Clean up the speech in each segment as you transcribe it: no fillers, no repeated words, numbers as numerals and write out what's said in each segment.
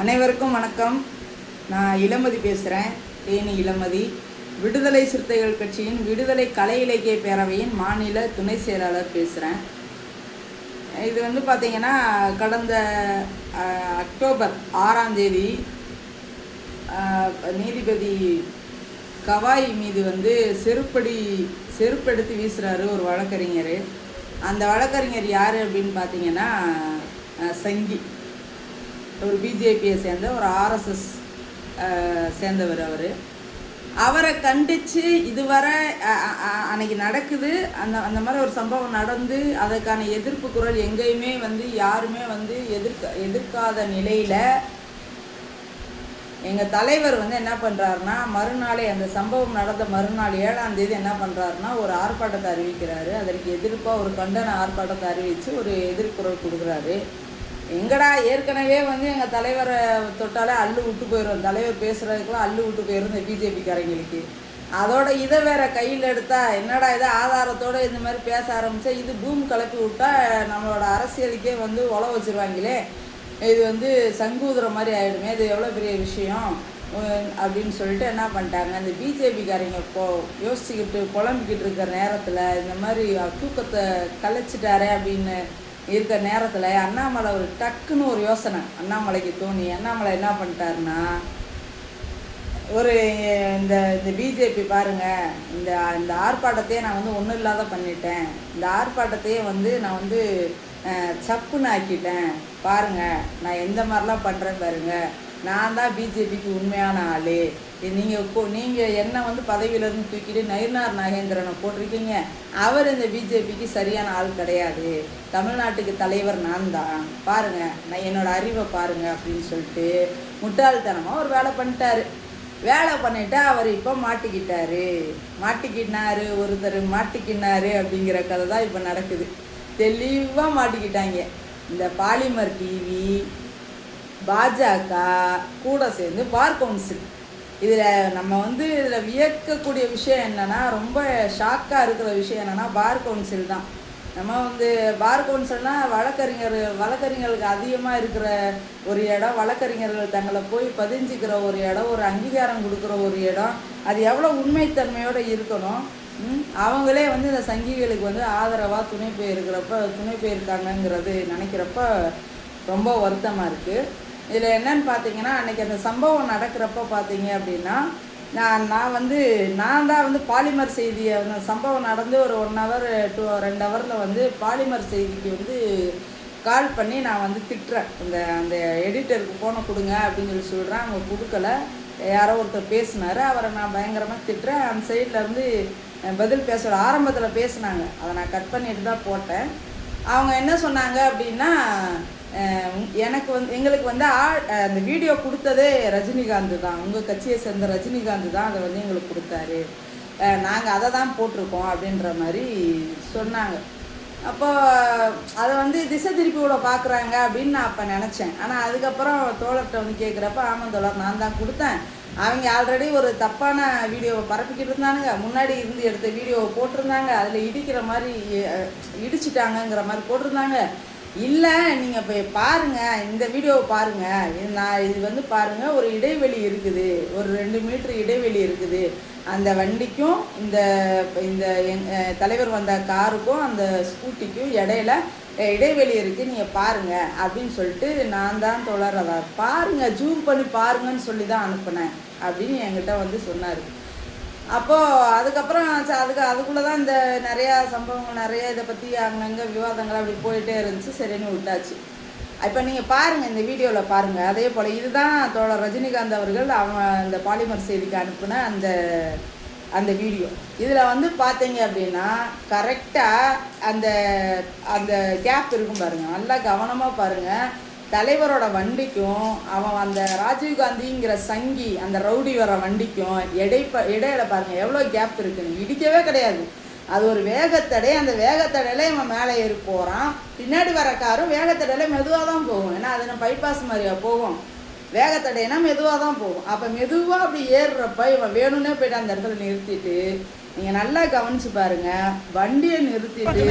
அனைவருக்கும் வணக்கம். நான் இளமதி பேசுகிறேன். தேனி இளமதி. விடுதலை சிறுத்தைகள் கட்சியின் விடுதலை கலை இலக்கிய பேரவையின் மாநில துணை செயலாளர் பேசுகிறேன். இது பார்த்திங்கன்னா கடந்த அக்டோபர் 6ஆம் தேதி நீதிபதி கவாய் மீது செருப்படுத்தி வீசுகிறாரு ஒரு வழக்கறிஞர். அந்த வழக்கறிஞர் யார் அப்படின்னு பார்த்தீங்கன்னா சங்கி, ஒரு பிஜேபியை சேர்ந்த ஒரு ஆர்எஸ்எஸ் சேர்ந்தவர். அவரை கண்டித்து இதுவரை அன்னைக்கு நடக்குது அந்த மாதிரி ஒரு சம்பவம் நடந்து அதற்கான எதிர்ப்பு குரல் எங்கேயுமே யாருமே எதிர்க்காத நிலையில் எங்கள் தலைவர் என்ன பண்ணுறாருன்னா, மறுநாளே அந்த சம்பவம் நடந்த மறுநாள் 7ஆம் தேதி என்ன பண்ணுறாருன்னா ஒரு ஆர்ப்பாட்டத்தை அறிவிக்கிறாரு. அதற்கு எதிர்ப்பாக ஒரு கண்டன ஆர்ப்பாட்டத்தை அறிவித்து ஒரு எதிர்குரல் கொடுக்குறாரு. எங்கடா ஏற்கனவே எங்கள் தலைவரை தொட்டாலே அள்ளு விட்டு போயிடும், தலைவர் பேசுகிறதுக்குலாம் அள்ளு விட்டு போயிடும் இந்த பிஜேபிக்காரங்களுக்கு. அதோட இதை வேற கையில் எடுத்தா என்னடா இதை ஆதாரத்தோடு இந்த மாதிரி பேச ஆரம்பித்தா இது பூமி கலப்பி விட்டால் நம்மளோட அரசியலுக்கே உழ வச்சுருவாங்களே, இது சங்கூதுற மாதிரி ஆகிடுமே, இது எவ்வளோ பெரிய விஷயம் அப்படின்னு சொல்லிட்டு என்ன பண்ணிட்டாங்க, இந்த பிஜேபிக்காரங்க யோசிச்சுக்கிட்டு புலம்பிக்கிட்டு இருக்கிற நேரத்தில் இந்த மாதிரி தூக்கத்தை கலைச்சிட்டாரே அப்படின்னு இருக்கிற நேரத்தில் அண்ணாமலை ஒரு டக்குன்னு ஒரு யோசனை அண்ணாமலைக்கு தோணி அண்ணாமலை என்ன பண்ணிட்டாருன்னா, இந்த பிஜேபி பாருங்கள், இந்த ஆர்ப்பாட்டத்தையே நான் ஒன்றும் இல்லாத பண்ணிட்டேன், இந்த ஆர்ப்பாட்டத்தையே நான் சப்புன்னு ஆக்கிட்டேன் பாருங்கள், நான் எந்த மாதிரிலாம் பண்ணுறேன் பாருங்கள், நான் தான் பிஜேபிக்கு உண்மையான ஆள், நீங்கள் என்ன பதவியிலேருந்து தூக்கிட்டு நயினார் நாகேந்திரனை போட்டிருக்கீங்க, அவர் இந்த பிஜேபிக்கு சரியான ஆள் கிடையாது, தமிழ்நாட்டுக்கு தலைவர் நான் தான், பாருங்கள் நான் என்னோடய அறிவை பாருங்கள் அப்படின்னு சொல்லிட்டு முட்டாள்தனமாக ஒரு வேலை பண்ணிட்டாரு. வேலை பண்ணிவிட்டு அவர் இப்போ மாட்டிக்கிட்டாரு ஒருத்தர் மாட்டிக்கினாரு அப்படிங்கிற கதை தான் இப்போ நடக்குது. தெளிவாக மாட்டிக்கிட்டாங்க. இந்த பாலிமர் டிவி, பாஜக கூட சேர்ந்து பார் கவுன்சில். இதில் நம்ம இதில் வியக்கக்கூடிய விஷயம் என்னென்னா, ரொம்ப ஷாக்காக இருக்கிற விஷயம் என்னென்னா பார் கவுன்சில் தான். நம்ம பார் கவுன்சில்னால் வழக்கறிஞர்களுக்கு அதிகமாக இருக்கிற ஒரு இடம், வழக்கறிஞர்கள் தங்களை போய் பதிஞ்சிக்கிற ஒரு இடம், ஒரு அங்கீகாரம் கொடுக்குற ஒரு இடம். அது எவ்வளோ உண்மைத்தன்மையோடு இருக்கணும். அவங்களே இந்த சங்கிகளுக்கு ஆதரவாக துணை போயிருக்காங்கங்கிறது நினைக்கிறப்ப ரொம்ப வருத்தமாக இருக்குது. இதில் என்னன்னு பார்த்தீங்கன்னா, அன்றைக்கி அந்த சம்பவம் நடக்கிறப்ப பார்த்தீங்க அப்படின்னா நான் தான் பாலிமர் செய்தியை சம்பவம் நடந்து ஒரு 1 hour 2 ஹவரில் பாலிமர் செய்திக்கு கால் பண்ணி நான் திட்டுறேன். அந்த எடிட்டருக்கு ஃபோனை கொடுங்க அப்படின்னு சொல்கிறேன். அவங்க கொடுக்கல. யாரோ ஒருத்தர் பேசினார், அவரை நான் பயங்கரமாக திட்டுறேன். அந்த சைட்லேருந்து பதில் பேசுகிற ஆரம்பத்தில் பேசினாங்க, அதை நான் கட் பண்ணிட்டு தான் போட்டேன். அவங்க என்ன சொன்னாங்க அப்படின்னா, எங்களுக்கு அந்த வீடியோ கொடுத்ததே ரஜினிகாந்த் தான், உங்கள் கட்சியை சேர்ந்த ரஜினிகாந்த் தான் அதை எங்களுக்கு கொடுத்தாரு, நாங்கள் அதை தான் போட்டிருக்கோம் அப்படின்ற மாதிரி சொன்னாங்க. அப்போ அதை திசை திருப்பி விட பார்க்குறாங்க அப்படின்னு நான் அப்போ நினச்சேன். ஆனால் அதுக்கப்புறம் தோழர்கிட்ட கேட்குறப்ப, ஆமாம் தோழர் நான் தான் கொடுத்தேன், அவங்க ஆல்ரெடி ஒரு தப்பான வீடியோவை பரப்பிக்கிட்டு இருந்தானுங்க, முன்னாடி இருந்து எடுத்த வீடியோவை போட்டிருந்தாங்க, அதில் இடிக்கிற மாதிரி இடிச்சிட்டாங்கங்கிற மாதிரி போட்டிருந்தாங்க. இல்லை நீங்கள் இப்போ பாருங்கள், இந்த வீடியோவை பாருங்கள், இது பாருங்கள், ஒரு இடைவெளி இருக்குது, ஒரு 2 மீட்டர் இடைவெளி இருக்குது, அந்த வண்டிக்கும் இந்த தலைவர் வந்த காருக்கும் அந்த ஸ்கூட்டிக்கும் இடையில இடைவெளி இருக்குது, நீங்கள் பாருங்கள் அப்படின்னு சொல்லிட்டு நான் தான் தோழர் அதை பாருங்கள், ஜூம் பண்ணி பாருங்கன்னு சொல்லி தான் அனுப்பினேன் அப்படின்னு என்கிட்ட சொன்னார். அப்போது அதுக்கப்புறம் அதுக்குள்ளே தான் இந்த நிறையா சம்பவங்கள் நிறைய இதை பற்றி அங்கங்கே விவாதங்கள் அப்படி போயிட்டே இருந்துச்சு. சரின்னு விட்டாச்சு. இப்போ நீங்கள் பாருங்கள், இந்த வீடியோவில் பாருங்கள். அதே போல் இதுதான் தோழர் ரஜினிகாந்த் அவர்கள் இந்த பாலிமர் செய்திக்கு அனுப்புன அந்த வீடியோ. இதில் பார்த்தீங்க அப்படின்னா கரெக்டாக அந்த கேப் இருக்கும் பாருங்கள், நல்லா கவனமாக பாருங்கள். தலைவரோட வண்டிக்கும் அந்த ராஜீவ்காந்திங்கிற சங்கி அந்த ரவுடி வர வண்டிக்கும் இடையில பாருங்கள் எவ்வளோ கேப் இருக்குன்னு. இடிக்கவே கிடையாது, அது ஒரு வேகத்தடை. அந்த வேகத்தடையில இவன் மேலே ஏறி போகிறான். பின்னாடி வர காரும் வேகத்தடையில மெதுவாக தான் போகும், ஏன்னா அது பைபாஸ் மாதிரியா போகும். வேகத்தடைனா மெதுவாக தான் போகும். அப்போ மெதுவாக அப்படி ஏறுறப்ப இவன் வேணும்னே போய்ட்டு அந்த இடத்துல நிறுத்திட்டு, நீங்கள் நல்லா கவனித்து பாருங்கள், வண்டியை நிறுத்திட்டு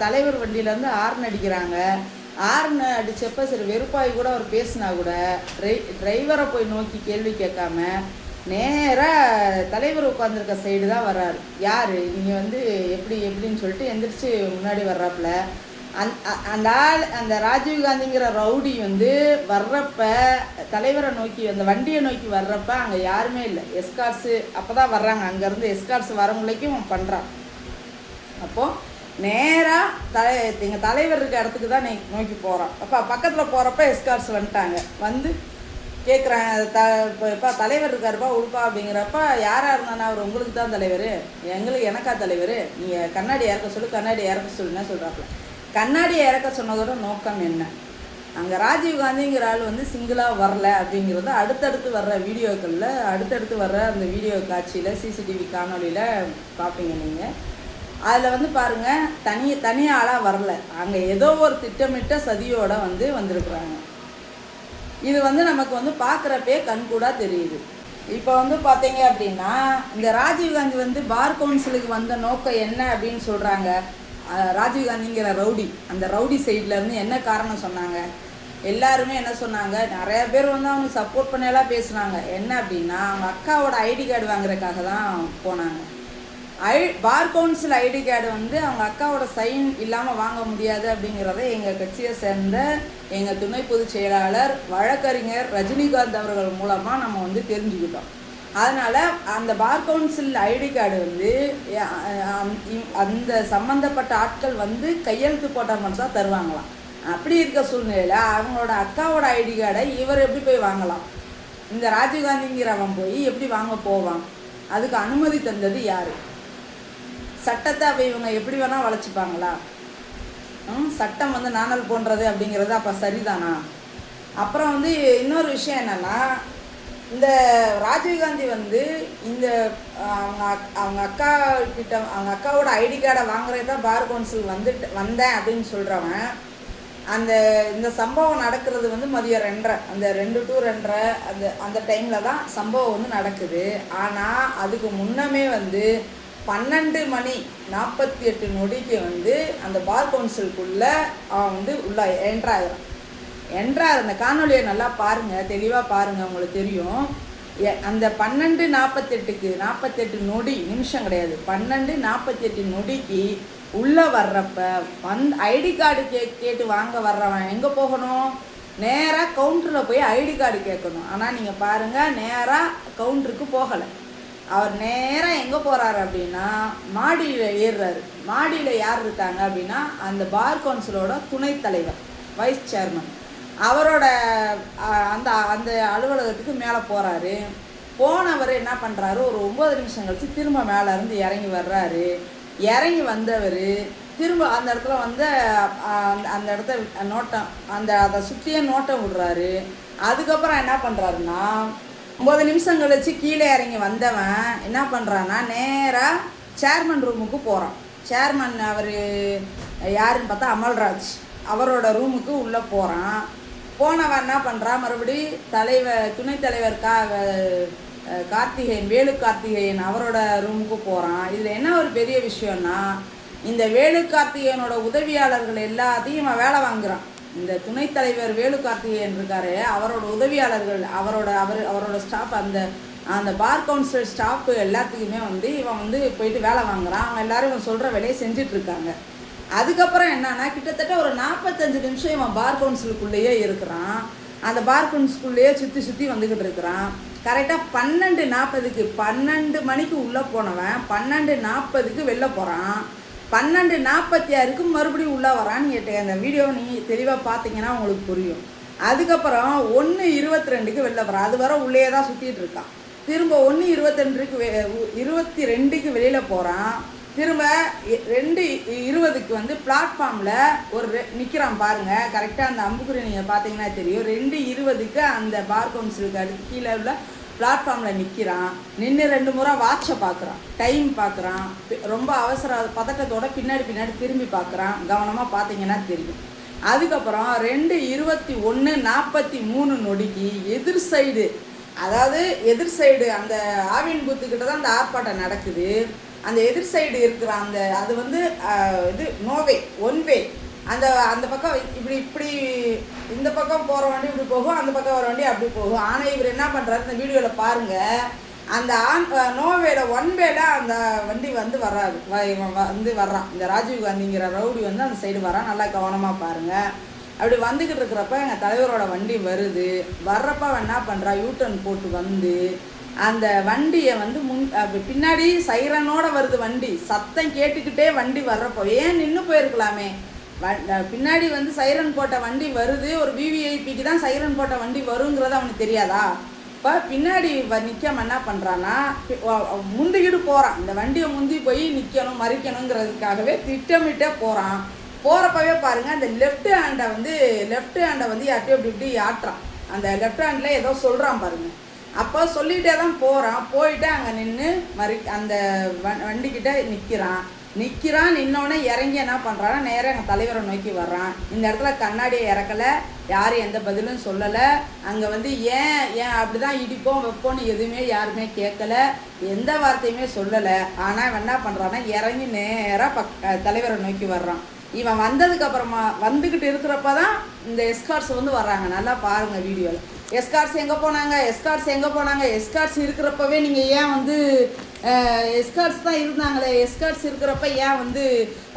தலைவர் வண்டியிலேருந்து ஹார்ன் அடிக்கிறாங்க. ஆர்னு அடித்தப்போ சரி வெறுப்பாகி கூட அவர் பேசினா கூட டிரைவரை போய் நோக்கி கேள்வி கேட்காம நேராக தலைவர் உட்காந்துருக்க சைடு தான் வர்றாரு. யார் நீங்கள் வந்து எப்படின்னு சொல்லிட்டு எந்திரிச்சு முன்னாடி வர்றாப்புல. அந்த ஆள் அந்த ராஜீவ்காந்திங்கிற ரவுடி வந்து வர்றப்ப தலைவரை நோக்கி அந்த வண்டியை நோக்கி வர்றப்ப அங்கே யாருமே இல்லை. எஸ்கார்ட்ஸு அப்போ தான் வர்றாங்க. அங்கேருந்து எஸ்கார்ட்ஸ் வரவங்களுக்கும் பண்ணுறான். அப்போது நேராக எங்கள் தலைவர் இருக்க இடத்துக்கு தான் நோக்கி போகிறான். அப்போ பக்கத்தில் போகிறப்ப எஸ்கார்ட்ஸ் வந்துட்டாங்க. வந்து கேட்குறேன், இப்போ தலைவர் இருக்காருப்பா உடுப்பா அப்படிங்கிறப்ப யாராக இருந்தானே அவர் உங்களுக்கு தான் தலைவர், எனக்கா தலைவர், நீங்கள் கண்ணாடி இறக்க சொல்லு கண்ணாடி இறக்க சொல்லுன்னா சொல்கிறாப்புல. கண்ணாடியை இறக்க சொன்னதோட நோக்கம் என்ன? அங்கே ராஜீவ்காந்திங்கிற ஆள் வந்து சிங்கிளாக வரல அப்படிங்கிறது அடுத்தடுத்து வர்ற வீடியோக்களில் அடுத்தடுத்து வர்ற அந்த வீடியோ காட்சியில் சிசிடிவி காணொலியில் பார்ப்பீங்க நீங்கள். அதில் வந்து பாருங்கள், தனி ஆளாக வரல. அங்கே ஏதோ ஒரு திட்டமிட்ட சதியோடு வந்திருக்கிறாங்க. இது வந்து நமக்கு வந்து பார்க்குறப்பே கண்கூடாக தெரியுது. இப்போ வந்து பார்த்தீங்க அப்படின்னா இந்த ராஜீவ்காந்தி வந்து பார் கவுன்சிலுக்கு வந்த நோக்கம் என்ன அப்படின்னு சொல்கிறாங்க. ராஜீவ்காந்திங்கிற ரவுடி, அந்த ரவுடி சைட்லேருந்து என்ன காரணம் சொன்னாங்க? எல்லாருமே என்ன சொன்னாங்க, நிறையா பேர் வந்து அவனுக்கு சப்போர்ட் பண்ணலாம் பேசுனாங்க. என்ன அப்படின்னா அவங்க அக்காவோட ஐடி கார்டு வாங்குறதுக்காக தான் போனாங்க. பார் கவுன்சில் ஐடி கார்டு வந்து அவங்க அக்காவோட சைன் இல்லாமல் வாங்க முடியாது அப்படிங்கிறத எங்கள் கட்சியை சேர்ந்த எங்கள் துணை பொதுச் செயலாளர் வழக்கறிஞர் ரஜினிகாந்த் அவர்கள் மூலமாக நம்ம வந்து தெரிஞ்சுக்கிட்டோம். அதனால் அந்த பார் கவுன்சில் ஐடி கார்டு வந்து அந்த சம்மந்தப்பட்ட ஆட்கள் வந்து கையெழுத்து போட்டால் மட்டும் தான் தருவாங்களாம். அப்படி இருக்க சூழ்நிலையில் அவங்களோட அக்காவோட ஐடி கார்டை இவர் எப்படி போய் வாங்கலாம்? இந்த ராஜீவ்காந்திங்கிறவன் போய் எப்படி வாங்க போவான்? அதுக்கு அனுமதி தந்தது யார்? சட்டத்தை அப்போ இவங்க எப்படி வேணால் வளைச்சிப்பாங்களா? சட்டம் வந்து நாணல் போன்றது அப்படிங்கிறது அப்போ சரிதானா? அப்புறம் வந்து இன்னொரு விஷயம் என்னென்னா, இந்த ராஜீவ்காந்தி வந்து இந்த அவங்க அக்கா கிட்ட அவங்க அக்காவோட ஐடி கார்டை வாங்குறது தான் பார் கவுன்சில் வந்தேன் அப்படின்னு சொல்கிறவன் இந்த சம்பவம் நடக்கிறது வந்து மதியம் 2:30 அந்த 2 to 2:30 அந்த டைமில் தான் சம்பவம் வந்து நடக்குது. ஆனால் அதுக்கு முன்னமே வந்து 12:48 வந்து அந்த பார் கவுன்சிலுக்குள்ளே அவன் வந்து உள்ள என்ட்ராகிறான். அந்த காணொலியை நல்லா பாருங்கள், தெளிவாக பாருங்கள், உங்களுக்கு தெரியும். அந்த 12:48 நிமிஷம் கிடையாது, 12:48 நொடிக்கு உள்ளே வர்றப்ப ஐடி கார்டு கேட்டு வாங்க வர்றவன் எங்கே போகணும்? நேராக கவுண்டரில் போய் ஐடி கார்டு கேட்கணும். ஆனால் நீங்கள் பாருங்கள், நேராக கவுண்டருக்கு போகலை. அவர் நேராக எங்கே போகிறாரு அப்படின்னா மாடியில் ஏறுறாரு. மாடியில் யார் இருக்காங்க அப்படின்னா அந்த பார் கவுன்சிலோட துணைத் தலைவர், வைஸ் சேர்மன், அவரோட அந்த அந்த அலுவலகத்துக்கு மேலே போகிறாரு. போனவர் என்ன பண்ணுறாரு, ஒரு 9 நிமிஷம் கழிச்சு திரும்ப மேலேருந்து இறங்கி வர்றாரு. இறங்கி வந்தவர் திரும்ப அந்த இடத்துல வந்து அந்த இடத்த நோட்டம் அதை சுற்றியே நோட்டம் விடுறாரு. அதுக்கப்புறம் என்ன பண்ணுறாருன்னா 9 நிமிஷம் கழிச்சு கீழே இறங்கி வந்தவன் என்ன பண்ணுறான்னா நேராக சேர்மன் ரூமுக்கு போகிறான். சேர்மன் அவர் யாருன்னு பார்த்தா அமல்ராஜ், அவரோட ரூமுக்கு உள்ளே போகிறான். போனவன் என்ன பண்ணுறான், மறுபடி துணைத் தலைவர் கார்த்திகேயன், வேலு கார்த்திகேயன் அவரோட ரூமுக்கு போகிறான். இதில் என்ன ஒரு பெரிய விஷயம்னா, இந்த வேலு கார்த்திகேயனோட உதவியாளர்கள் எல்லாத்தையும் வேலை வாங்குகிறான். இந்த துணைத் தலைவர் வேலு கார்த்திகேயன் இருக்காரு, அவரோட உதவியாளர்கள், அவரோட ஸ்டாஃப், அந்த பார் கவுன்சில் ஸ்டாஃப் எல்லாத்துக்குமே வந்து இவன் வந்து போயிட்டு வேலை வாங்குறான். அவங்க எல்லாரும் இவன் சொல்கிற வேலையை செஞ்சிட்ருக்காங்க. அதுக்கப்புறம் என்னன்னா, கிட்டத்தட்ட ஒரு 45 நிமிஷம் இவன் பார் கவுன்சிலுக்குள்ளேயே இருக்கிறான். அந்த பார் கவுன்சிலுக்குள்ளேயே சுற்றி வந்துக்கிட்டு இருக்கிறான். கரெக்டாக 12:40 12 மணிக்கு உள்ளே போனவன் 12:40 வெளில போகிறான். 12:46 மறுபடியும் உள்ளே வரான்னு கேட்டேன். அந்த வீடியோவை நீங்கள் தெளிவாக பார்த்தீங்கன்னா உங்களுக்கு புரியும். அதுக்கப்புறம் 1:22 வெளில போகிறான். அது வர உள்ளே தான் சுற்றிட்டு இருக்கான். திரும்ப 1:22 வெளியில் போகிறான். திரும்ப 2:20 வந்து பிளாட்ஃபார்மில் ஒரு நிற்கிறான் பாருங்கள். கரெக்டாக அந்த அம்புக்குறி நீங்கள் பார்த்தீங்கன்னா தெரியும். 2:20 அந்த பார் கவுன்சிலுக்கு அடுத்து கீழே உள்ள பிளாட்ஃபார்மில் நிற்கிறான். நின்று 2 முறை வாட்சை பார்க்குறான், டைம் பார்க்குறான். ரொம்ப அவசர பதட்டத்தோடு பின்னாடி திரும்பி பார்க்குறான். கவனமாக பார்த்தீங்கன்னா தெரியும். அதுக்கப்புறம் 2:21:43 எதிர் சைடு, அதாவது எதிர் சைடு அந்த ஆவின் பூத்துக்கிட்ட தான் அந்த ஆர்ப்பாட்டம் நடக்குது. அந்த எதிர் சைடு இருக்கிற அது வந்து இது நோவே, ஒன் வே, அந்த அந்த பக்கம் இப்படி இந்த பக்கம் போகிற வண்டி இப்படி போகும், அந்த பக்கம் வர வண்டி அப்படி போகும். ஆனால் இவர் என்ன பண்ணுறாரு, இந்த வீடியோவில் பாருங்கள், அந்த நோவேல ஒன்வேல அந்த வண்டி வந்து வராது, வந்து வர்றான். இந்த ராஜீவ்காந்திங்கிற ரவுடி வந்து அந்த சைடு வரான். நல்லா கவனமாக பாருங்கள். அப்படி வந்துக்கிட்டு இருக்கிறப்ப எங்கள் தலைவரோட வண்டி வருது. வர்றப்ப என்ன பண்ணுறா, யூட்டர்ன் போட்டு வந்து அந்த வண்டியை வந்து பின்னாடி சைரனோட வருது வண்டி. சத்தம் கேட்டுக்கிட்டே வண்டி வர்றப்போ ஏன் நின்று போயிருக்கலாமே. பின்னாடி வந்து சைரன் போட்ட வண்டி வருது. ஒரு விவிஐபிக்கு தான் சைரன் போட்ட வண்டி வருங்கிறது அவனுக்கு தெரியாதா? இப்போ பின்னாடி நிற்காம என்ன பண்ணுறான்னா, முந்திக்கிட்டு போகிறான். இந்த வண்டியை முந்தி போய் நிற்கணும் மறிக்கணுங்கிறதுக்காகவே திட்டமிட்டே போகிறான். போகிறப்பவே பாருங்கள், அந்த லெஃப்ட் ஹேண்டை வந்து யார்ட்டையும் இப்படி ஆட்டுறான். அந்த லெஃப்ட் ஹேண்டில் ஏதோ சொல்கிறான் பாருங்கள். அப்போ சொல்லிகிட்டே தான் போகிறான். போயிட்டு அங்கே நின்று அந்த வண்டிக்கிட்ட நின்னோடனே இறங்கி என்ன பண்ணுறான்னா, நேராக எங்கள் தலைவரை நோக்கி வர்றான். இந்த இடத்துல கண்ணாடியை இறக்கலை, யாரும் எந்த பதிலும் சொல்லலை. அங்கே வந்து ஏன் அப்படி தான் இடிப்போம் வைப்போன்னு எதுவுமே யாருமே கேட்கலை, எந்த வார்த்தையுமே சொல்லலை. ஆனால் இவன் என்ன பண்ணுறான்னா, இறங்கி நேராக தலைவரை நோக்கி வர்றான். இவன் வந்ததுக்கப்புறமா வந்துக்கிட்டு இருக்கிறப்ப தான் இந்த எஸ்கார்ட்ஸ் வந்து வர்றாங்க. நல்லா பாருங்கள் வீடியோவில். எஸ்கார்ட்ஸ் எங்கே போனாங்க, எஸ்கார்ட்ஸ் இருக்கிறப்பவே நீங்கள் ஏன் வந்து எஸ்கார்ட்ஸ் தான் இருந்தாங்களே, எஸ்கார்ட்ஸ் இருக்கிறப்ப ஏன் வந்து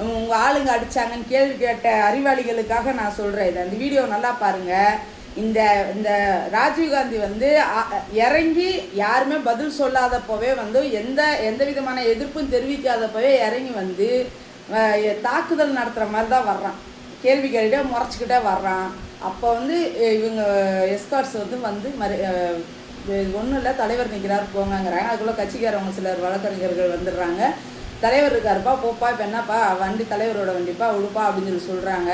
உங்கள் ஆளுங்க அடித்தாங்கன்னு கேள்வி கேட்ட அறிவாளிகளுக்காக நான் சொல்கிறேன். இது அந்த வீடியோ நல்லா பாருங்கள். இந்த ராஜீவ்காந்தி வந்து இறங்கி யாருமே பதில் சொல்லாதப்போவே வந்து எந்த விதமான எதிர்ப்பும் தெரிவிக்காதப்பவே இறங்கி வந்து தாக்குதல் நடத்துகிற மாதிரி தான் வர்றான். கேள்வி கேட்டுகிட்டே முறைச்சிக்கிட்டே வர்றான். அப்போ வந்து இவங்க எஸ்கார்ட்ஸ் வந்து ஒன்றும் இல்லை, தலைவர் நிற்கிறார் போங்கங்கிறாங்க. அதுக்குள்ளே கட்சிக்காரவங்க சிலர் வழக்கறிஞர்கள் வந்துடுறாங்க. தலைவர் இருக்காருப்பா, போப்பா, இப்போ என்னப்பா வண்டி தலைவரோட வண்டிப்பா உடுப்பா அப்படின்னு சொல்கிறாங்க.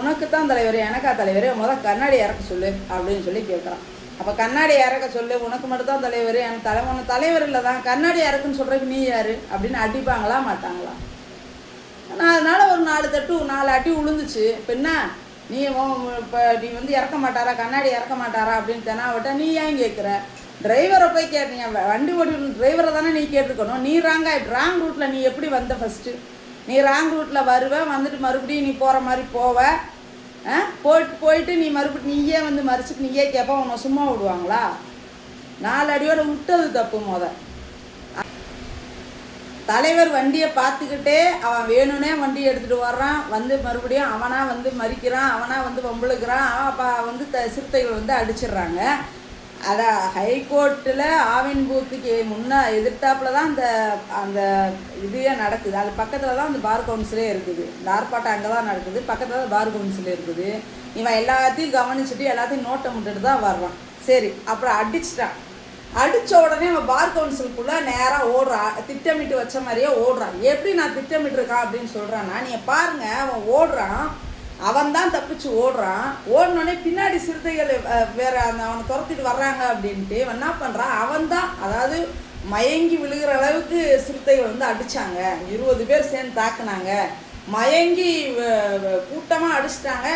உனக்கு தான் தலைவர், எனக்கா தலைவர், கண்ணாடி இறக்க சொல்லு அப்படின்னு சொல்லி கேட்குறான். அப்போ கண்ணாடி இறக்க சொல்லு, உனக்கு மட்டும் தான் தலைவர், எனக்கு தலைவர் இல்லை தான், கண்ணாடி இறக்குன்னு சொல்கிறதுக்கு நீ யார் அப்படின்னு அடிப்பாங்களா மாட்டாங்களா? அதனால் ஒரு 4 தட்டு 4 அடி விழுந்துச்சு. இப்போ என்ன நீ வந்து இறக்க மாட்டாரா, கண்ணாடி இறக்க மாட்டாரா அப்படின்னு தெனாவிட்டா நீ ஏன் கேட்குற? டிரைவரை போய் கேட்டீங்க, வண்டி ஓட்டி டிரைவரை தானே நீ கேட்டுருக்கணும். நீ ராங் ரூட்டில் நீ எப்படி வந்த? ஃபஸ்ட்டு நீ ராங் ரூட்டில் வந்துட்டு மறுபடியும் நீ போகிற மாதிரி போயிட்டு நீ மறுபடியும் நீயே வந்து மறிச்சிட்டு நீயே கேட்பா, உன்னை சும்மா விடுவாங்களா? 4 அடியோட விட்டது தப்பு. தலைவர் வண்டியை பார்த்துக்கிட்டே அவன் வேணும்னே வண்டி எடுத்துகிட்டு வர்றான். வந்து மறுபடியும் அவனாக வந்து மறிக்கிறான், அவனாக வந்து வம்புழுக்கிறான். அப்போ வந்து சிறுத்தைகள் வந்து அடிச்சிடுறாங்க. அதை ஹைகோர்ட்டில் ஆவின் பூத்துக்கு எதிர்த்தாப்பில் தான் அந்த இதுவே நடக்குது. அது பக்கத்தில் தான் அந்த பார் கவுன்சிலே இருக்குது. இந்த ஆர்ப்பாட்டம் அங்கே தான் நடக்குது, பக்கத்தில் தான் பார் கவுன்சிலே இருக்குது. இவன் எல்லாத்தையும் கவனிச்சுட்டு எல்லாத்தையும் நோட்டம் விட்டுட்டு தான் வர்றான். சரி, அப்புறம் அடித்த உடனே அவன் பார் கவுன்சிலுக்குள்ளே நேராக ஓடுறான். திட்டமிட்டு வச்ச மாதிரியே ஓடுறான். எப்படி நான் திட்டமிட்டுருக்கான் அப்படின்னு சொல்கிறான்னா, நீங்கள் பாருங்கள், அவன் ஓடுறான், அவன் தான் தப்பிச்சு ஓடுறான். ஓடினோடனே பின்னாடி சிறுத்தைகள் வேறு அவனை துரத்திட்டு வர்றாங்க அப்படின்ட்டு என்ன பண்ணுறான், அவன் தான், அதாவது மயங்கி விழுகிற அளவுக்கு சிறுத்தைகள் வந்து அடித்தாங்க. 20 பேர் சேர்ந்து தாக்குனாங்க. மயங்கி கூட்டமாக அடிச்சிட்டாங்க.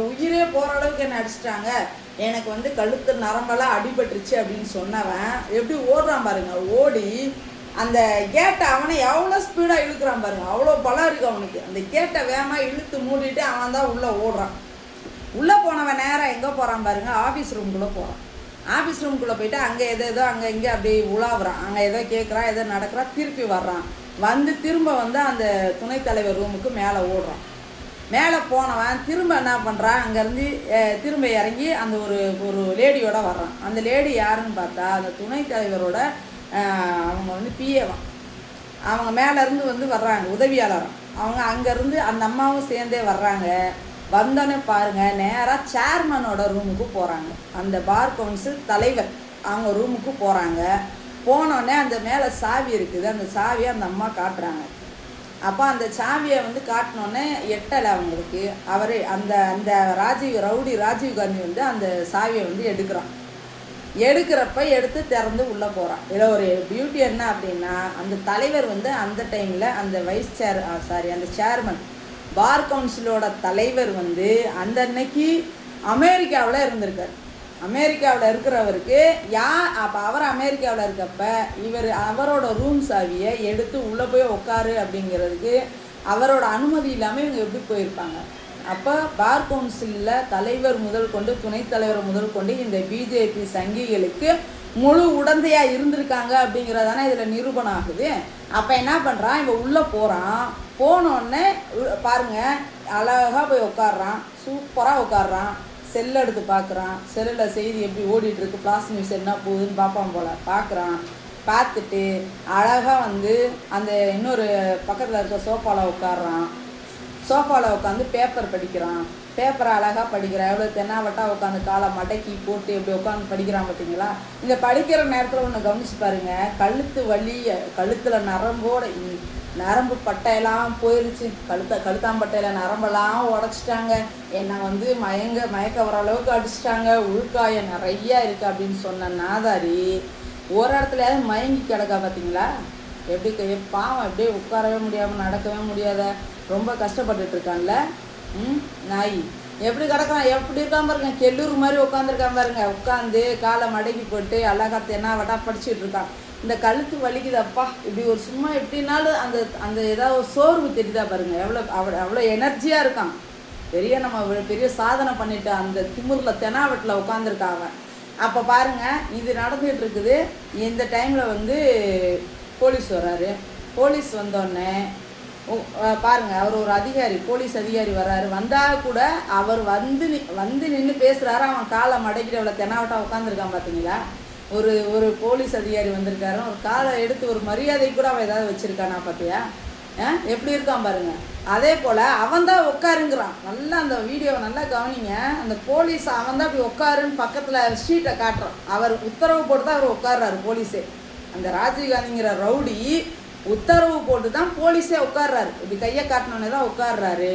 உயிரே போகிற அளவுக்கு என்ன அடிச்சிட்டாங்க. எனக்கு வந்து கழுத்து நரம்பெல்லாம் அடிபட்டுருச்சு அப்படின்னு சொன்னவன் எப்படி ஓடுறான் பாருங்க. ஓடி அந்த கேட்டை அவனை எவ்வளோ ஸ்பீடாக இழுக்கிறான் பாருங்க. அவ்வளோ பலம் இருக்குது அவனுக்கு. அந்த கேட்டை வேகமாக இழுத்து மூடிட்டு அவன் தான் உள்ளே ஓடுறான். உள்ளே போனவன் நேராக எங்கே போகிறான் பாருங்க, ஆஃபீஸ் ரூம்குள்ளே போகிறான். ஆஃபீஸ் ரூம்குள்ளே போயிட்டு அங்கே ஏதோ அங்கே இங்கே அப்படி உலாவுறான். அங்கே ஏதோ கேட்குறான், ஏதோ நடக்கிறான். திருப்பி வர்றான். திரும்ப வந்து அந்த துணைத் தலைவர் ரூமுக்கு மேலே ஓடுறான். மேலே போனவன் திரும்ப என்ன பண்ணுறான், அங்கேருந்து திரும்ப இறங்கி அந்த ஒரு லேடியோட வர்றான். அந்த லேடி யாருன்னு பார்த்தா அந்த துணைத் தலைவரோட அவங்க வந்து பிஏவான். அவங்க மேலேருந்து வந்து வர்றாங்க, உதவியாளரும். அவங்க அங்கேருந்து அந்த அம்மாவும் சேர்ந்தே வர்றாங்க. வந்தோடனே பாருங்கள், நேராக சேர்மனோட ரூமுக்கு போகிறாங்க. அந்த பார் கவுன்சில் தலைவர் அவங்க ரூமுக்கு போகிறாங்க. போனோடனே அந்த மேலே சாவி இருக்குது. அந்த சாவியை அந்த அம்மா காட்டுறாங்க. அப்போ அந்த சாவியை வந்து காட்டினோடனே எட்டலை அவங்களுக்கு. அவர் அந்த ராஜீவ்காந்தி வந்து அந்த சாவியை வந்து எடுக்கிறப்ப எடுத்து திறந்து உள்ளே போகிறான். இதில் ஒரு பியூட்டி என்ன அப்படின்னா, அந்த தலைவர் வந்து அந்த டைமில் அந்த சேர்மன் பார் கவுன்சிலோட தலைவர் வந்து அந்த அன்னைக்கு அமெரிக்காவில் இருந்திருக்கார். அமெரிக்காவில் இருக்கிறவருக்கு அப்போ அவர் அமெரிக்காவில் இருக்கப்ப அவரோட ரூம் சாவியை எடுத்து உள்ளே போய் உட்காரு அப்படிங்கிறதுக்கு அவரோட அனுமதி இல்லாமல் இவங்க எப்படி போயிருப்பாங்க? அப்போ பார் கவுன்சிலில் தலைவர் முதல் கொண்டு துணைத் தலைவர் முதல் கொண்டு இந்த பிஜேபி சங்கிகளுக்கு முழு உடந்தையாக இருந்திருக்காங்க அப்படிங்கிறதானே இதில் நிரூபணம் ஆகுது. அப்போ என்ன பண்ணுறான், இவன் உள்ளே போகிறான். போனோடனே பாருங்கள், அழகாக போய் உட்காடுறான், சூப்பராக உட்காடுறான், செல் எடுத்து பார்க்குறான். செல்லில் செய்தி எப்படி ஓடிட்டுருக்கு, ஃப்ளாஷ் நியூஸ் என்ன போகுதுன்னு பார்ப்பான் போல். பார்க்குறான், பார்த்துட்டு அழகாக வந்து அந்த இன்னொரு பக்கத்தில் இருக்க சோஃபாவில் உட்காடுறான். சோஃபாவில் உட்காந்து பேப்பர் படிக்கிறான். பேப்பரை அழகாக படிக்கிறான். எவ்வளோ தென்னாவட்டாக உட்காந்து காலை மடக்கி போட்டு எப்படி உட்காந்து படிக்கிறான் பார்த்தீங்களா. இந்த படிக்கிற நேரத்தில் ஒன்று கவனிச்சு பாருங்கள், கழுத்து வலி, கழுத்தில் நரம்பு பட்டையெல்லாம் போயிடுச்சு. கழுத்தாம்பட்டையில் நரம்பெல்லாம் உடச்சிட்டாங்க. என்னை வந்து மயக்க வர அளவுக்கு அடிச்சிட்டாங்க. உள்காயம் நிறையா இருக்குது அப்படின்னு சொன்ன நாதாரி ஒரு இடத்துலையாவது மயங்கி கிடக்கா பார்த்தீங்களா. எப்படி பாவம், எப்படியே உட்காரவே முடியாமல் நடக்கவே முடியாத ரொம்ப கஷ்டப்பட்டுட்டு இருக்கான்ல. நாய் எப்படி கிடக்கான், எப்படி இருக்கான் பாருங்க, கெல்லூர் மாதிரி உட்காந்துருக்கான் பாருங்க. உட்காந்து காலை மடக்கி போட்டு அழகா தென்னாவட்டா படிச்சுட்டு இருக்கான். இந்த கழுத்து வலிக்குதப்பா, இப்படி ஒரு சும்மா எப்படின்னாலும் அந்த அந்த ஏதாவது ஒரு சோர்வு தெரியுதா பாருங்க. அவ்வளோ எனர்ஜியாக இருக்கான். நம்ம பெரிய சாதனை பண்ணிட்டு அந்த திமுறில் தெனாவட்டில் உட்காந்துருக்கான் அவன். அப்போ பாருங்க, இது நடந்துகிட்டு இருக்குது. இந்த டைமில் வந்து போலீஸ் வர்றாரு. போலீஸ் வந்தோடனே பாருங்கள், அவர் ஒரு அதிகாரி, போலீஸ் அதிகாரி வர்றாரு. வந்தால் கூட அவர் வந்து நின்று பேசுகிறாரு. அவன் காலை மடக்கிட்டு அவ்வளோ தெனாவட்டா உட்காந்துருக்கான் பார்த்தீங்களா. ஒரு போலீஸ் அதிகாரி வந்திருக்காரு. ஒரு காலை எடுத்து ஒரு மரியாதை கூட அவன் ஏதாவது வச்சுருக்கானா பார்த்தியா. எப்படி இருக்கான் பாருங்க. அதே போல் அவன் தான் உட்காருங்கிறான். நல்லா அந்த வீடியோவை நல்லா கவனிங்க. அந்த போலீஸ் அவன் தான் அப்படி உட்காருன்னு பக்கத்தில் ஸ்ட்ரீட்டை காட்டுறான். அவர் உத்தரவு போட்டு தான் அவர் உட்கார்றாரு போலீஸே. அந்த ராஜீவ்காந்திங்கிற ரவுடி உத்தரவு போட்டு தான் போலீஸே உட்கார்றாரு. இப்படி கையை காட்டினோடனே தான் உட்கார்றாரு.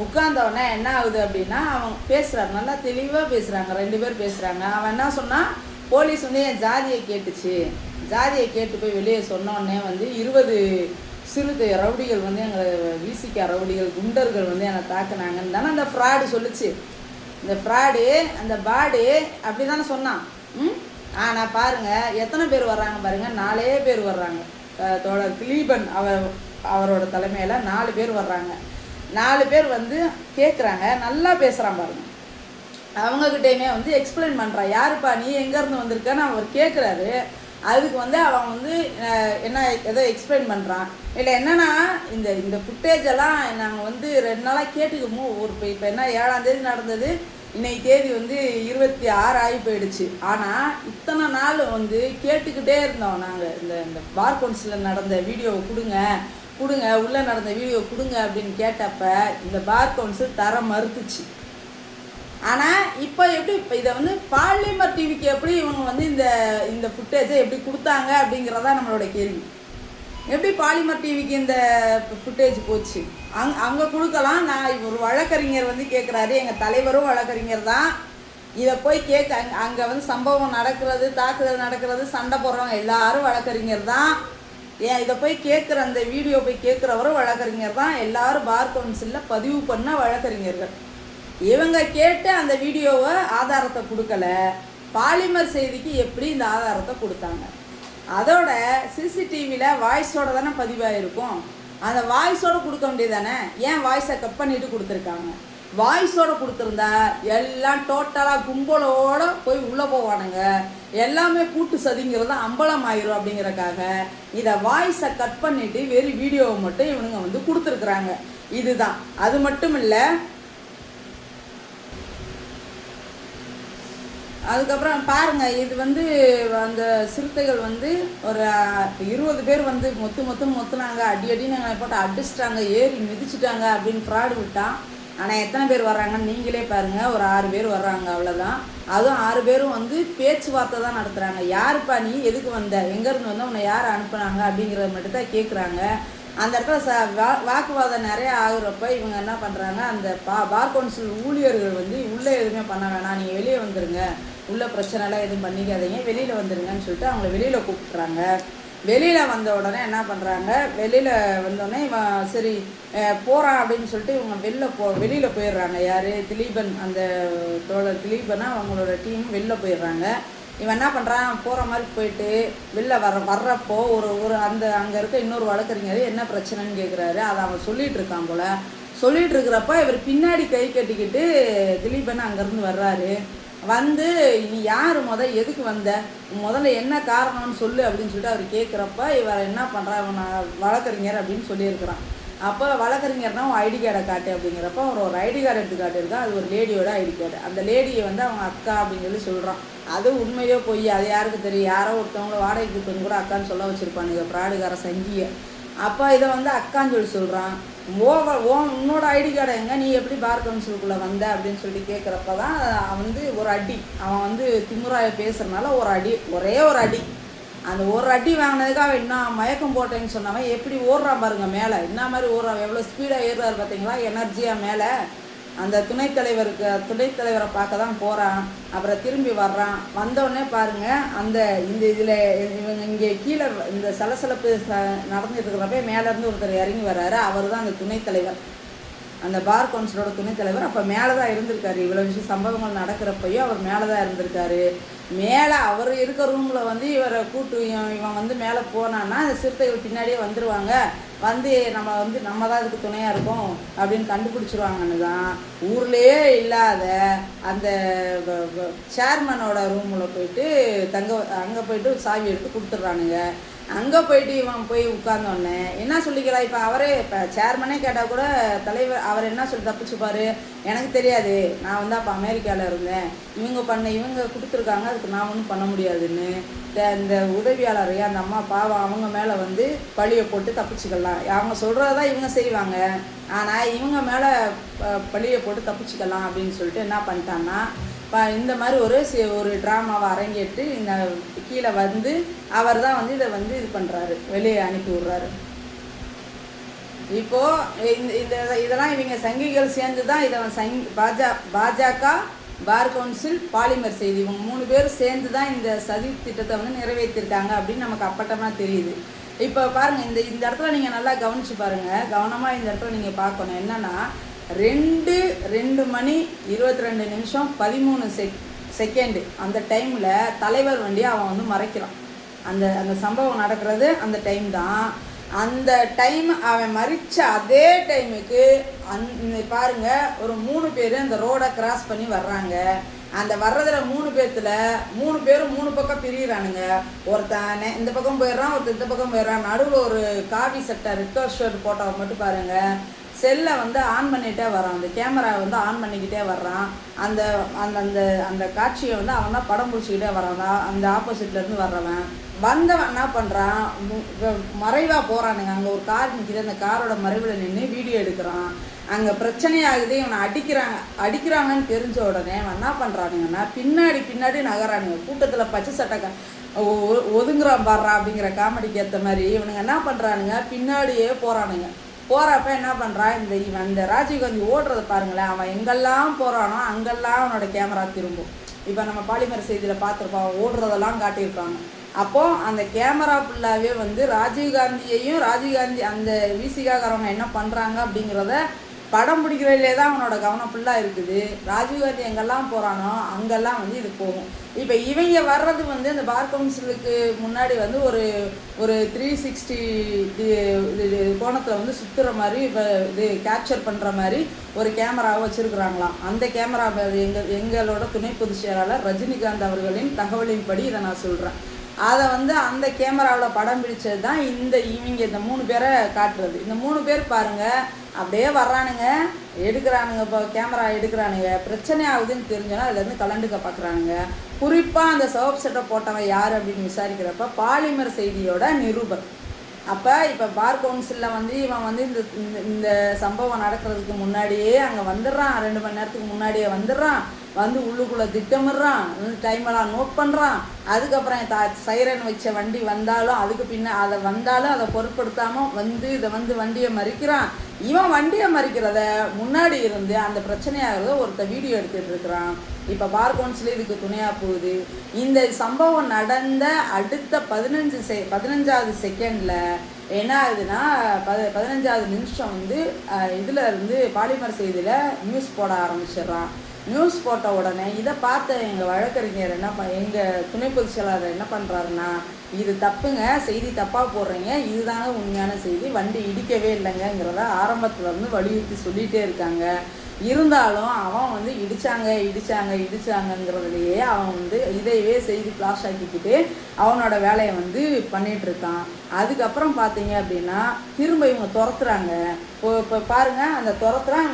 உட்கார்ந்தவொடனே என்ன ஆகுது அப்படின்னா, அவன் பேசுகிறார், நல்லா தெளிவாக பேசுகிறாங்க, 2 பேர் பேசுகிறாங்க. அவன் என்ன சொன்னான், போலீஸ் வந்து என் ஜாதியை கேட்டுச்சு, ஜாதியை கேட்டு போய் வெளியே சொன்னோடனே வந்து 20 சிறுத்தை ரவுடிகள் வந்து எங்களை விசிகா ரவுடிகள் குண்டர்கள் வந்து என்னை தாக்குனாங்கன்னு தானே அந்த ஃப்ராடு சொல்லிச்சு. இந்த ஃப்ராடு அந்த பாடு அப்படி தானே சொன்னான். ஆனால் பாருங்கள் எத்தனை பேர் வர்றாங்க பாருங்கள், 4 பேர் வர்றாங்க. தோழர் திலீபன் அவரோட தலைமையில் 4 பேர் வர்றாங்க. 4 பேர் வந்து கேட்குறாங்க, நல்லா பேசுகிறான் பாருங்க. அவங்கக்கிட்டேயுமே வந்து எக்ஸ்பிளைன் பண்ணுறான், யாருப்பா நீ எங்கேருந்து வந்திருக்கன்னு அவர் கேட்குறாரு. அதுக்கு வந்து அவன் வந்து என்ன ஏதோ எக்ஸ்பிளைன் பண்ணுறான். இல்லை என்னென்னா இந்த ஃபுட்டேஜெல்லாம் நாங்கள் வந்து 2 நாளாக கேட்டுக்கமோ இப்போ என்ன 7ஆம் தேதி நடந்தது, இன்னைக்கு தேதி வந்து 26 ஆகி போயிடுச்சு. ஆனால் இத்தனை நாள் வந்து கேட்டுக்கிட்டே இருந்தோம் நாங்கள். இந்த பார் கவுன்சிலில் நடந்த வீடியோவை கொடுங்க உள்ளே நடந்த வீடியோ கொடுங்க அப்படின்னு கேட்டப்ப இந்த பார் கவுன்சில் தர மறுத்துச்சு. ஆனால் இப்போ இதை வந்து பாலிமர் டிவிக்கு எப்படி இவங்க வந்து இந்த ஃபுட்டேஜை எப்படி கொடுத்தாங்க அப்படிங்கிறதா நம்மளோட கேள்வி. எப்படி பாலிமர் டிவிக்கு இந்த ஃபுட்டேஜ் போச்சு? அங்கே கொடுக்கலாம். நான் ஒரு வழக்கறிஞர் வந்து கேட்குறாரு, எங்கள் தலைவரும் வழக்கறிஞர் தான். இதை போய் அங்கே வந்து சம்பவம் நடக்கிறது, தாக்குதல் நடக்கிறது, சண்டை போடுறவங்க எல்லாரும் வழக்கறிஞர் தான். இதை போய் கேட்குற அந்த வீடியோ போய் கேட்குறவரும் வழக்கறிஞர் தான். எல்லாரும் பார் கவுன்சிலில் பதிவு பண்ண வழக்கறிஞர்கள். இவங்க கேட்டு அந்த வீடியோவை ஆதாரத்தை கொடுக்கல. பாலிமர் செய்திக்கு எப்படி இந்த ஆதாரத்தை கொடுத்தாங்க? அதோட சிசிடிவியில் வாய்ஸோட தானே பதிவாயிருக்கும். அந்த வாய்ஸோடு கொடுக்க வேண்டியது தானே. ஏன் வாய்ஸை கட் பண்ணிட்டு கொடுத்துருக்காங்க? வாய்ஸோடு கொடுத்துருந்தா எல்லாம் டோட்டலாக கும்பலோடு போய் உள்ளே போவானுங்க, எல்லாமே கூட்டு சதிங்கிறது அம்பலம் ஆயிரும். அப்படிங்கிறக்காக இதை வாய்ஸை கட் பண்ணிவிட்டு வெறும் வீடியோவை மட்டும் இவனுங்க வந்து கொடுத்துருக்குறாங்க. இதுதான். அது மட்டும் இல்லை, அதுக்கப்புறம் பாருங்கள், இது வந்து அந்த சிறுத்தைகள் வந்து ஒரு 20 பேர் வந்து மொத்துனாங்க. அடி நாங்கள் போட்டு அடிச்சிட்டாங்க, ஏறி மிதிச்சிட்டாங்க அப்படின்னு ஃப்ராடு விட்டான். ஆனால் எத்தனை பேர் வர்றாங்கன்னு நீங்களே பாருங்கள். ஒரு 6 பேர் வர்றாங்க, அவ்வளோதான். அதுவும் 6 பேரும் வந்து பேச்சுவார்த்தை தான் நடத்துகிறாங்க. யாருப்பா நீ, எதுக்கு வந்த, எங்கேருந்து வந்தால் உன்னை யார் அனுப்புனாங்க அப்படிங்கிறத மட்டும் தான் கேட்குறாங்க. அந்த இடத்துல வாக்குவாதம் நிறைய ஆகுறப்ப இவங்க என்ன பண்ணுறாங்க, அந்த பார் கவுன்சில் ஊழியர்கள் வந்து உள்ளே எதுவுமே பண்ண வேணாம், நீங்கள் வெளியே வந்துடுங்க, உள்ள பிரச்சனைலாம் எதுவும் பண்ணிக்காதீங்க, வெளியில் வந்துடுங்கன்னு சொல்லிட்டு அவங்கள வெளியில் கூப்பிட்றாங்க. வெளியில் வந்த உடனே என்ன பண்ணுறாங்க, வெளியில் வந்தோடனே இவன் சரி போகிறான் அப்படின்னு சொல்லிட்டு இவங்க வெளியில் போயிடுறாங்க. யார், திலீபன், அந்த தோழர் திலீபனா அவங்களோட டீம் வெளில போயிடுறாங்க. இவன் என்ன பண்ணுறான், போகிற மாதிரி போயிட்டு வெளில வர்றப்போ அங்கே இருக்க இன்னொரு வழக்கறிஞர் என்ன பிரச்சனைன்னு கேட்குறாரு. அதை அவன் சொல்லிகிட்டு இருக்கான் போல். சொல்லிட்டு இருக்கிறப்ப இவர் பின்னாடி கை கட்டிக்கிட்டு திலீபன் அங்கேருந்து வர்றாரு. வந்து நீ யார் எதுக்கு வந்த, முதல்ல என்ன காரணம்னு சொல்லு அப்படின்னு சொல்லிட்டு அவர் கேட்குறப்ப இவர் என்ன பண்ணுறா, நான் வழக்கறிஞர் அப்படின்னு சொல்லியிருக்கிறான். அப்போ வழக்கறிஞர்னா உன் ஐடி கார்டை காட்டு அப்படிங்கிறப்ப அவர் ஒரு ஐடி கார்டு எடுத்து காட்டியிருக்கான். அது ஒரு லேடியோட ஐடி கார்டு. அந்த லேடியை வந்து அவங்க அக்கா அப்படின்னு சொல்லி சொல்கிறான். அது உண்மையோ போய் அது யாருக்கு தெரியும், யாரோ ஒருத்தவங்கள வாடகைக்கு கொடுத்தவங்க கூட அக்கான்னு சொல்ல வச்சுருப்பானுங்க ஃப்ராடுகார சங்கியை. அப்போ இதை வந்து அக்கான்னு சொல்லி சொல்கிறான். உன்னோட ஐடி கார்டை எங்கே, நீ எப்படி பார் கவுன்சிலுக்குள்ளே வந்த அப்படின்னு சொல்லி கேட்குறப்ப தான் வந்து ஒரு அடி, அவன் வந்து திமுறாய பேசுகிறனால ஒரு அடி, ஒரே ஒரு அடி. அந்த ஒரு அடி வாங்கினதுக்காக இன்னும் மயக்கம் போட்டேன்னு சொன்னவன் எப்படி ஓடுறான் பாருங்க மேலே, என்ன மாதிரி ஓடுறான், எவ்வளோ ஸ்பீடாக ஏறுறாரு பார்த்தீங்களா, எனர்ஜியாக மேலே. அந்த துணைத்தலைவரை பார்க்க தான் போகிறான். அப்புறம் திரும்பி வர்றான். வந்தவுடனே பாருங்கள் அந்த இதில் இவங்க இங்கே கீழே இந்த சலசலப்பு நடந்துட்டு இருக்கிறப்ப மேலேருந்து ஒருத்தர் இறங்கி வர்றாரு. அவர் தான் அந்த துணைத்தலைவர், அந்த பார் கவுன்சிலோட துணைத்தலைவர். அப்போ மேலே தான் இருந்திருக்காரு. இவ்வளோ விஷயம் சம்பவங்கள் நடக்கிறப்பையும் அவர் மேலே தான் இருந்திருக்காரு. மேலே அவர் இருக்க ரூமில் வந்து இவரை இவன் வந்து மேலே போனான்னா அந்த சிறுத்தைகள் பின்னாடியே வந்துடுவாங்க, வந்து நம்ம தான் இதுக்கு துணையாக இருக்கோம் அப்படின்னு கண்டுபிடிச்சிருவாங்கன்னு தான் ஊர்லேயே இல்லாத அந்த சேர்மனோட ரூமில் போயிட்டு அங்கே போயிட்டு சாவி எடுத்து கொடுத்துட்றானுங்க. அங்கே போயிட்டு இவன் போய் உட்கார்ந்தோடனே என்ன சொல்லிக்கிறா, இப்போ அவரே இப்போ சேர்மனே கேட்டால் கூட தலைவர் அவர் என்ன சொல்லி தப்பிச்சுப்பார், எனக்கு தெரியாது, நான் வந்து அப்போ அமெரிக்காவில் இருந்தேன், இவங்க கொடுத்துருக்காங்க, அதுக்கு நான் ஒன்றும் பண்ண முடியாதுன்னு இந்த உதவியாளரையே அந்த அம்மா பாவம் அவங்க மேலே வந்து பழியை போட்டு தப்பிச்சுக்கலாம். அவங்க சொல்கிறதான் இவங்க செய்வாங்க, ஆனால் இவங்க மேலே பழியை போட்டு தப்பிச்சுக்கலாம் அப்படின்னு சொல்லிட்டு என்ன பண்ணிட்டான்னா இந்த மாதிரி ஒரு ட்ராமாவை அரங்கேற்று இந்த கீழே வந்து அவர் தான் வந்து இதை வந்து இது பண்ணுறாரு, வெளியே அனுப்பி விட்றாரு. இப்போது இதெல்லாம் இவங்க சங்கிகள் சேர்ந்து தான் இதை பாஜக, பார் கவுன்சில், பாலிமர் செய்தி, இவங்க 3 பேர் சேர்ந்து தான் இந்த சதி திட்டத்தை வந்து நிறைவேற்றிருக்காங்க அப்படின்னு நமக்கு அப்பட்டமாக தெரியுது. இப்போ பாருங்கள், இந்த இடத்துல நீங்கள் நல்லா கவனித்து பாருங்கள், கவனமாக இந்த இடத்துல நீங்கள் பார்க்கணும். என்னென்னா 2 மணி 22 நிமிஷம் 13 செகண்டு அந்த டைமில் தலைவர் வண்டியை அவன் வந்து மறைக்கிறான். அந்த சம்பவம் நடக்கிறது அந்த டைம் தான். அந்த டைம் அவன் மறித்த அதே டைமுக்கு பாருங்கள் ஒரு 3 பேர் அந்த ரோடை கிராஸ் பண்ணி வர்றாங்க. அந்த வர்றதுல 3 பேர்த்துல 3 பேரும் 3 பக்கம் பிரிகிறானுங்க. ஒருத்தன் இந்த பக்கம் போயிடுறான், ஒருத்தர் இந்த பக்கம் போயிடுறான். நடுவில் ஒரு காவி சட்டை ரெட் ஷர்ட் போட்டவன் மட்டும் பாருங்கள் செல்லை வந்து ஆன் பண்ணிகிட்டே வரான், அந்த கேமராவை வந்து ஆன் பண்ணிக்கிட்டே வர்றான். அந்த அந்த அந்த காட்சியை வந்து அவன் தான் படம் பிடிச்சிக்கிட்டே வரான். அந்த ஆப்போசிட்லேருந்து வர்றவன் வந்தவன் என்ன பண்ணுறான், மறைவாக போகிறானுங்க. அங்கே ஒரு கார் நிற்கிது, அந்த காரோட மறைவில் நின்று வீடியோ எடுக்கிறான். அங்கே பிரச்சனையாகுது, இவனை அடிக்கிறாங்கன்னு தெரிஞ்ச உடனே அவன் என்ன பண்ணுறானுங்கன்னா பின்னாடி நகரானுங்க. கூட்டத்தில் பச்சை சட்டை ஒதுங்குறான் பாடுறா அப்படிங்கிற காமெடிக்கு ஏற்ற மாதிரி இவனுங்க என்ன பண்ணுறானுங்க, பின்னாடியே போகிறானுங்க. போகிறப்ப என்ன பண்ணுறான், இந்த ராஜீவ்காந்தி ஓடுறத பாருங்களேன், அவன் எங்கெல்லாம் போகிறானோ அங்கெல்லாம் அவனோட கேமரா திரும்பும். இப்போ நம்ம பாலிமர் செய்தியில் பார்த்துருப்போம், ஓடுறதெல்லாம் காட்டியிருப்பாங்க. அப்போது அந்த கேமரா ஃபுல்லாகவே வந்து ராஜீவ்காந்தி அந்த விசிகாக்காரவங்க என்ன பண்ணுறாங்க அப்படிங்கிறத படம் பிடிக்கிறதுலே தான் அவனோட கவனம் ஃபுல்லாக இருக்குது. ராஜீவ்காந்தி எங்கெல்லாம் போகிறானோ அங்கெல்லாம் வந்து இது போகும். இப்போ இவங்க வர்றது வந்து அந்த பார் கவுன்சிலுக்கு முன்னாடி வந்து ஒரு 360 கோணத்தில் வந்து சுற்றுற மாதிரி இப்போ இது கேப்சர் பண்ணுற மாதிரி ஒரு கேமராவை வச்சுருக்குறாங்களாம். அந்த கேமரா எங்களோட துணை பொதுச் செயலாளர் ரஜினிகாந்த் அவர்களின் தகவலின்படி இதை நான் சொல்கிறேன். அதை வந்து அந்த கேமராவில் படம் பிடிச்சது தான் இவங்க இந்த 3 பேரை காட்டுறது. இந்த 3 பேர் பாருங்கள் அப்படியே வர்றானுங்க, எடுக்கிறானுங்க, இப்போ கேமரா எடுக்கிறானுங்க. பிரச்சனை ஆகுதுன்னு தெரிஞ்சோன்னா அதுலேருந்து கலண்டுக்க பார்க்குறானுங்க. குறிப்பாக அந்த சோப் செட்டை போட்டவன் யார் அப்படின்னு விசாரிக்கிறப்ப பாலிமர் செய்தியோட நிருபர். அப்போ இப்போ பார் கவுன்சிலில் வந்து இவன் வந்து இந்த சம்பவம் நடக்கிறதுக்கு முன்னாடியே அங்கே வந்துடுறான், 2 மணி நேரத்துக்கு முன்னாடியே வந்துடுறான். வந்து உள்ளுக்குள்ளே திட்டமிடுறான், டைமெல்லாம் நோட் பண்ணுறான். அதுக்கப்புறம் சைரன் வச்ச வண்டி வந்தாலும் அதை பொருட்படுத்தாமல் வந்து இதை வந்து வண்டியை மறிக்கிறான். இவன் வண்டியை மறிக்கிறத முன்னாடி இருந்து அந்த பிரச்சனையாகிறத ஒருத்தர் வீடியோ எடுத்துகிட்டு இருக்கிறான். இப்போ பார் கவுன்சில் இதுக்கு துணையாக போகுது. இந்த சம்பவம் நடந்த அடுத்த 15வது செகண்டில் என்ன ஆகுதுன்னா 15வது நிமிஷம் வந்து இதில் இருந்து பாலிமர் செய்தியில் நியூஸ் போட ஆரம்பிச்சிடுறான். நியூஸ் போட்ட உடனே இதை பார்த்த எங்கள் வழக்கறிஞர் எங்கள் துணை பொதுச் செயலாளர் என்ன பண்ணுறாருன்னா, இது தப்புங்க, செய்தி தப்பாக போடுறீங்க, இதுதாங்க உண்மையான செய்தி, வண்டி இடிக்கவே இல்லைங்கிறத ஆரம்பத்தில் இருந்து வலியுறுத்தி சொல்லிகிட்டே இருக்காங்க. இருந்தாலும் அவன் வந்து இடிச்சாங்கிறதுலையே அவன் வந்து இதையவே செய்தி ஃப்ளாஷ் ஆக்கிக்கிட்டு அவனோட வேலையை வந்து பண்ணிகிட்ருக்கான். அதுக்கப்புறம் பார்த்தீங்க அப்படின்னா திரும்ப இவங்க துரத்துறாங்க. இப்போ பாருங்கள், அந்த துரத்துறான்.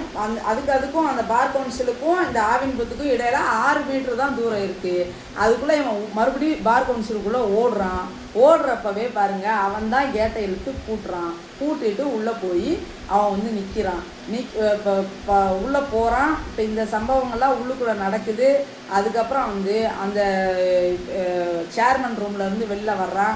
அதுக்கும் அந்த பார் கவுன்சிலுக்கும் இந்த ஆவின்பத்துக்கும் இடையில 6 மீட்டர் தான் தூரம் இருக்குது. அதுக்குள்ளே இவன் மறுபடியும் பார் கவுன்சிலுக்குள்ளே ஓடுறப்பவே பாருங்கள், அவன் தான் கேட்டை இழுத்து பூட்டிட்டு உள்ளே போய் அவன் வந்து நிற்கிறான். இப்போ உள்ளே போகிறான். இப்போ இந்த சம்பவங்கள்லாம் உள்ளுக்குள்ளே நடக்குது. அதுக்கப்புறம் வந்து அந்த சேர்மன் ரூம்லேருந்து வெளில வர்றான்.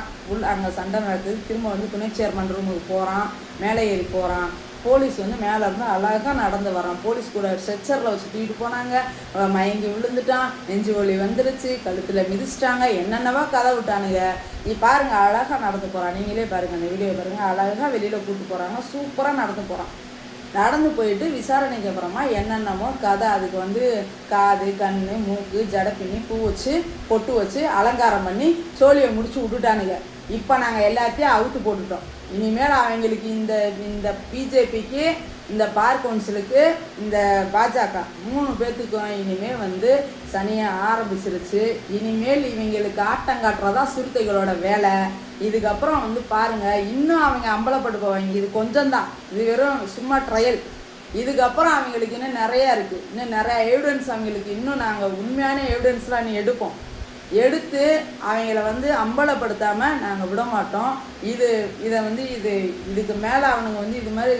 அங்கே சண்டை நடக்குது. திரும்ப வந்து துணை சேர்மன் ரூமுக்கு போகிறான். மேலே ஏறி போகிறான். போலீஸ் வந்து மேலே இருந்து அழகாக நடந்து வரான். போலீஸ் கூட ஸ்ட்ரெச்சரில் வச்சு தூக்கிட்டு போனாங்க. மயங்கி விழுந்துட்டான், நெஞ்சு வலி வந்துருச்சு, கழுத்தில் மிதிச்சிட்டாங்க, என்னென்னவா கதை விட்டானுங்க. நீ பாருங்கள், அழகாக நடந்து போகிறான். நீங்களே பாருங்கள், அந்த வீடியோ பாருங்கள். அழகாக வெளியில் கூப்பிட்டு போகிறாங்க. சூப்பராக நடந்து போகிறான். நடந்து போயிட்டு விசாரணைக்கு அப்புறமா என்னென்னமோ கதை. அதுக்கு வந்து காது, கண், மூக்கு, ஜடை பின்னி, பூ வச்சு பொட்டு வச்சு அலங்காரம் பண்ணி சோழியை முடிச்சு விட்டுட்டானுங்க. இப்போ நாங்கள் எல்லாத்தையும் அவுத்து போட்டுட்டோம். இனிமேல் அவங்களுக்கு இந்த பிஜேபிக்கு, இந்த பார் கவுன்சிலுக்கு, இந்த பாஜக 3 பேர்த்துக்கும் இனிமேல் வந்து சனியாக ஆரம்பிச்சிருச்சு. இனிமேல் இவங்களுக்கு ஆட்டம் காட்டுறதா சிறுத்தைகளோட வேலை. இதுக்கப்புறம் வந்து பாருங்கள், இன்னும் அவங்க அம்பலப்பட்டு போவாங்க. இது கொஞ்சம்தான், இது வெறும் சும்மா ட்ரையல். இதுக்கப்புறம் அவங்களுக்கு இன்னும் நிறையா இருக்குது. இன்னும் நிறையா எவிடன்ஸ் அவங்களுக்கு, இன்னும் நாங்கள் உண்மையான எவிடன்ஸ்லாம் எடுப்போம். எடுத்து அவங்கள வந்து அம்பலப்படுத்தாமல் நாங்கள் விட மாட்டோம். இதை வந்து இதுக்கு மேலே அவனுங்க வந்து இது மாதிரி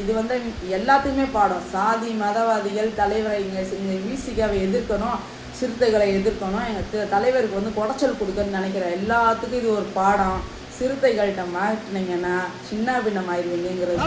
இது வந்து எல்லாத்துக்குமே பாடம். சாதி மதவாதிகள் தலைவரை இங்கே விசிகாவை எதிர்க்கணும், சிறுத்தைகளை எதிர்க்கணும், எங்கள் தலைவருக்கு வந்து குடைச்சல் கொடுக்கணும்னு நினைக்கிற எல்லாத்துக்கும் இது ஒரு பாடம். சிறுத்தைகள்கிட்ட மாட்டினீங்கன்னா சின்ன பின்னம் ஆயிடுவீங்கிறது.